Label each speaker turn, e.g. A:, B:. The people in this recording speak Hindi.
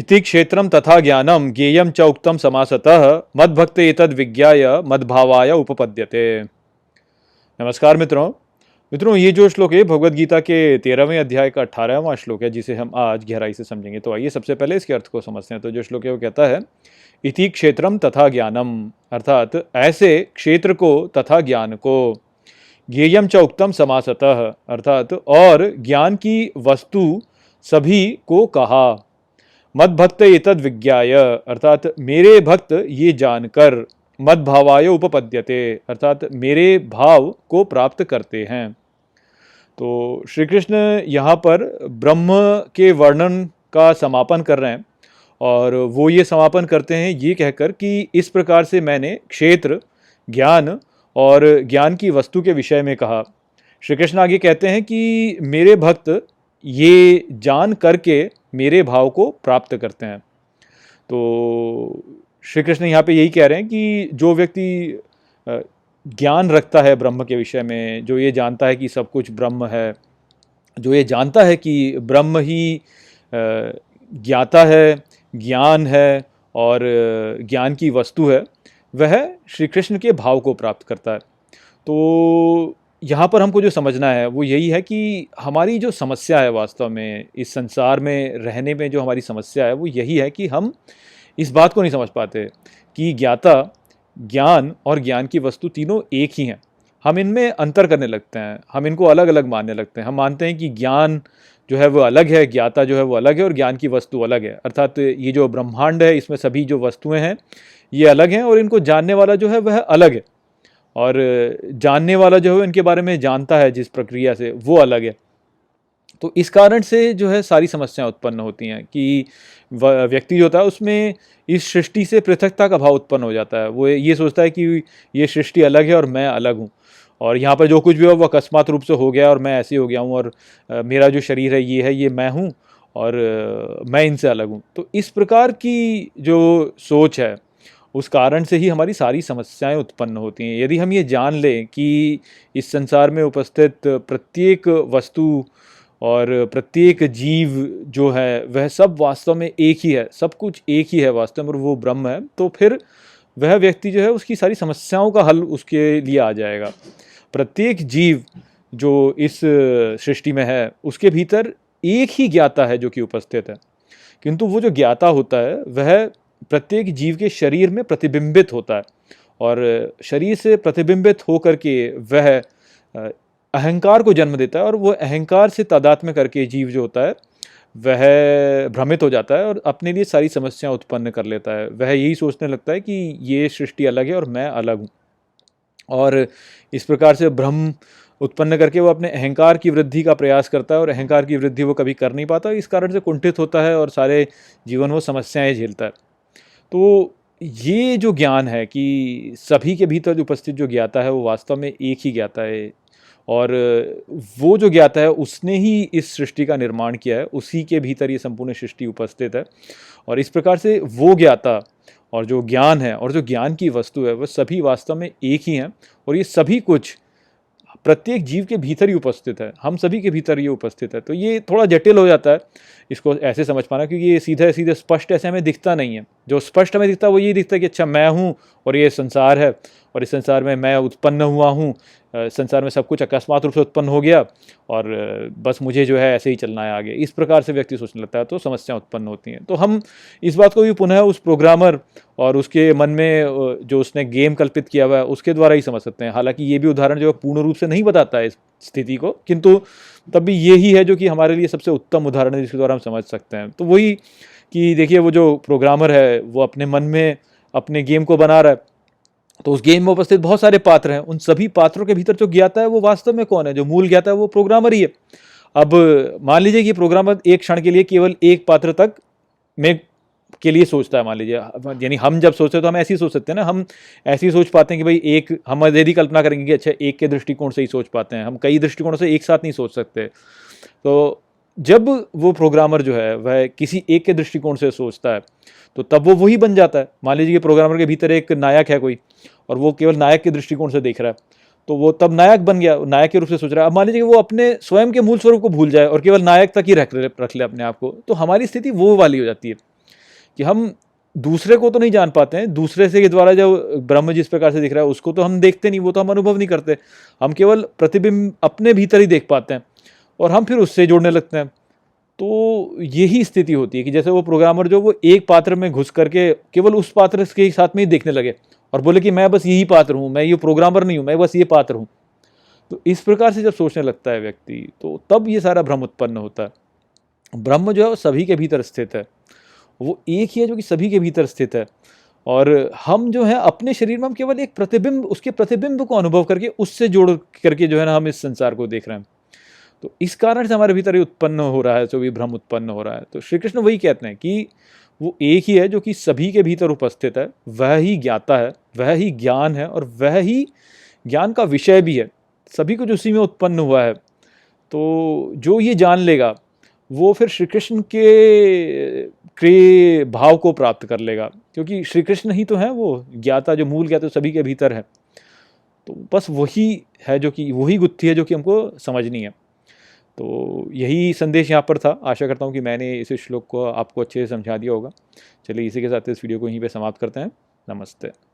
A: इति क्षेत्रम तथा ज्ञानम ज्ञेयम च उक्तम समासतः मद्भक्त एतद् विज्ञाय मद्भावाय उपपद्यते। नमस्कार मित्रों। ये जो श्लोक है भगवद गीता के 13वें अध्याय का 18वां श्लोक है, जिसे हम आज गहराई से समझेंगे। तो आइए सबसे पहले इसके अर्थ को समझते हैं। तो जो श्लोक है वो कहता है इति क्षेत्रम तथा ज्ञानम, अर्थात ऐसे क्षेत्र को तथा ज्ञान को, ज्ञेयम च उक्तम समासतः, अर्थात और ज्ञान की वस्तु सभी को कहा, मद्भक्त एतद् विज्ञाय, अर्थात मेरे भक्त ये जानकर, मद्भावाय उपपद्यते, अर्थात मेरे भाव को प्राप्त करते हैं। तो श्री कृष्ण यहाँ पर ब्रह्म के वर्णन का समापन कर रहे हैं और वो ये समापन करते हैं ये कहकर कि इस प्रकार से मैंने क्षेत्र, ज्ञान और ज्ञान की वस्तु के विषय में कहा। श्री कृष्ण आगे कहते हैं कि मेरे भक्त ये जान करके मेरे भाव को प्राप्त करते हैं। तो श्री कृष्ण यहाँ पे यही कह रहे हैं कि जो व्यक्ति ज्ञान रखता है ब्रह्म के विषय में, जो ये जानता है कि सब कुछ ब्रह्म है, जो ये जानता है कि ब्रह्म ही ज्ञाता है, ज्ञान है और ज्ञान की वस्तु है, वह श्री कृष्ण के भाव को प्राप्त करता है। तो यहाँ पर हमको जो समझना है वो यही है कि हमारी जो समस्या है वास्तव में इस संसार में रहने में, जो हमारी समस्या है वो यही है कि हम इस बात को नहीं समझ पाते कि ज्ञाता, ज्ञान और ज्ञान की वस्तु तीनों एक ही हैं। हम इनमें अंतर करने लगते हैं, हम इनको अलग अलग मानने लगते हैं। हम मानते हैं कि ज्ञान जो है वो अलग है, ज्ञाता जो है वो अलग है और ज्ञान की वस्तु अलग है। अर्थात ये जो ब्रह्मांड है इसमें सभी जो वस्तुएं हैं ये अलग हैं और इनको जानने वाला जो है वह अलग है, और जानने वाला जो है इनके बारे में जानता है जिस प्रक्रिया से, वो अलग है। तो इस कारण से जो है सारी समस्याएं उत्पन्न होती हैं कि व्यक्ति जो होता है उसमें इस सृष्टि से पृथकता का भाव उत्पन्न हो जाता है। वो ये सोचता है कि ये सृष्टि अलग है और मैं अलग हूँ, और यहाँ पर जो कुछ भी हो वो अकस्मात रूप से हो गया और मैं ऐसे हो गया हूँ, और मेरा जो शरीर है ये मैं हूँ और मैं इनसे अलग हूँ। तो इस प्रकार की जो सोच है उस कारण से ही हमारी सारी समस्याएं उत्पन्न होती हैं। यदि हम ये जान लें कि इस संसार में उपस्थित प्रत्येक वस्तु और प्रत्येक जीव जो है वह सब वास्तव में एक ही है, सब कुछ एक ही है वास्तव में, और वो ब्रह्म है, तो फिर वह व्यक्ति जो है उसकी सारी समस्याओं का हल उसके लिए आ जाएगा। प्रत्येक जीव जो इस सृष्टि में है उसके भीतर एक ही ज्ञाता है जो कि उपस्थित है, किंतु वो जो ज्ञाता होता है वह प्रत्येक जीव के शरीर में प्रतिबिंबित होता है, और शरीर से प्रतिबिंबित होकर के वह अहंकार को जन्म देता है, और वो अहंकार से तादात्म्य करके जीव जो होता है वह भ्रमित हो जाता है और अपने लिए सारी समस्याएं उत्पन्न कर लेता है। वह यही सोचने लगता है कि ये सृष्टि अलग है और मैं अलग हूँ, और इस प्रकार से भ्रम उत्पन्न करके वो अपने अहंकार की वृद्धि का प्रयास करता है, और अहंकार की वृद्धि वो कभी कर नहीं पाता। इस कारण से कुंठित होता है और सारे जीवन वो समस्याएं झेलता है। तो ये जो ज्ञान है कि सभी के भीतर उपस्थित जो ज्ञाता है वो वास्तव में एक ही ज्ञाता है, और वो जो ज्ञाता है उसने ही इस सृष्टि का निर्माण किया है, उसी के भीतर ये संपूर्ण सृष्टि उपस्थित है। और इस प्रकार से वो ज्ञाता और जो ज्ञान है और जो ज्ञान की वस्तु है वह सभी वास्तव में एक ही हैं, और ये सभी कुछ प्रत्येक जीव के भीतर ही उपस्थित है, हम सभी के भीतर ये उपस्थित है। तो ये थोड़ा जटिल हो जाता है इसको ऐसे समझ पाना, क्योंकि ये सीधे सीधे स्पष्ट ऐसे हमें दिखता नहीं है। जो स्पष्ट हमें दिखता है वो ये दिखता है कि अच्छा मैं हूँ और ये संसार है, और इस संसार में मैं उत्पन्न हुआ हूँ, संसार में सब कुछ अकस्मात रूप से उत्पन्न हो गया और बस मुझे जो है ऐसे ही चलना है आगे। इस प्रकार से व्यक्ति सोचने लगता है तो समस्याएं उत्पन्न होती हैं। तो हम इस बात को भी पुनः उस प्रोग्रामर और उसके मन में जो उसने गेम कल्पित किया हुआ है उसके द्वारा ही समझ सकते हैं। हालांकि ये भी उदाहरण जो है पूर्ण रूप से नहीं बताता है इस स्थिति को, किंतु तब भी यही है जो कि हमारे लिए सबसे उत्तम उदाहरण है जिसके द्वारा हम समझ सकते हैं। तो वही कि देखिए वो जो प्रोग्रामर है वो अपने मन में अपने गेम को बना रहा है, तो उस गेम में उपस्थित बहुत सारे पात्र हैं, उन सभी पात्रों के भीतर जो ज्ञाता है वो वास्तव में कौन है? जो मूल ज्ञाता है वो प्रोग्रामर ही है। अब मान लीजिए कि प्रोग्रामर एक क्षण के लिए केवल एक पात्र तक में के लिए सोचता है, मान लीजिए, यानी हम जब सोचते हैं तो हम ऐसे ही सोच सकते हैं ना, हम ऐसे ही सोच पाते हैं कि भाई एक, हम यदि कल्पना करेंगे कि अच्छा एक के दृष्टिकोण से ही सोच पाते हैं, हम कई दृष्टिकोणों से एक साथ नहीं सोच सकते। तो जब वो प्रोग्रामर जो है वह किसी एक के दृष्टिकोण से सोचता है तो तब वो वही बन जाता है। मान लीजिए कि प्रोग्रामर के भीतर एक नायक है कोई, और वो केवल नायक के दृष्टिकोण से देख रहा है, तो वो तब नायक बन गया, नायक के रूप से सोच रहा है। अब मान लीजिए कि वो अपने स्वयं के मूल स्वरूप को भूल जाए और केवल नायक तक ही रख ले अपने आप को, तो हमारी स्थिति वो वाली हो जाती है कि हम दूसरे को तो नहीं जान पाते हैं, दूसरे से के द्वारा जो ब्रह्म जिस प्रकार से दिख रहा है उसको तो हम देखते नहीं, वो तो हम अनुभव नहीं करते, हम केवल प्रतिबिंब अपने भीतर ही देख पाते हैं और हम फिर उससे जोड़ने लगते हैं। तो यही स्थिति होती है कि जैसे वो प्रोग्रामर जो वो एक पात्र में घुस करके केवल उस पात्र के साथ में ही देखने लगे और बोले कि मैं बस यही पात्र हूँ, मैं ये प्रोग्रामर नहीं हूँ, मैं बस ये पात्र हूँ। तो इस प्रकार से जब सोचने लगता है व्यक्ति, तो तब ये सारा भ्रम उत्पन्न होता है। ब्रह्म जो है वो सभी के भीतर स्थित है, वो एक ही है जो कि सभी के भीतर स्थित है, और हम जो है अपने शरीर में हम केवल एक प्रतिबिंब, उसके प्रतिबिंब को अनुभव करके उससे जोड़ करके जो है ना हम इस संसार को देख रहे हैं। तो इस कारण से हमारे भीतर ये उत्पन्न हो रहा है, जो भी भ्रम उत्पन्न हो रहा है। तो श्री कृष्ण वही कहते हैं कि वो एक ही है जो कि सभी के भीतर उपस्थित है, वह ही ज्ञाता है, वह ही ज्ञान है और वह ही ज्ञान का विषय भी है, सभी कुछ उसी में उत्पन्न हुआ है। तो जो ये जान लेगा वो फिर श्री कृष्ण के भाव को प्राप्त कर लेगा, क्योंकि श्री कृष्ण ही तो है वो ज्ञाता, जो मूल ज्ञाता सभी के भीतर है। तो बस वही है जो कि वही गुत्थी है जो कि हमको समझनी है। तो यही संदेश यहाँ पर था। आशा करता हूँ कि मैंने इस श्लोक को आपको अच्छे से समझा दिया होगा। चलिए इसी के साथ इस वीडियो को यहीं पे समाप्त करते हैं। नमस्ते।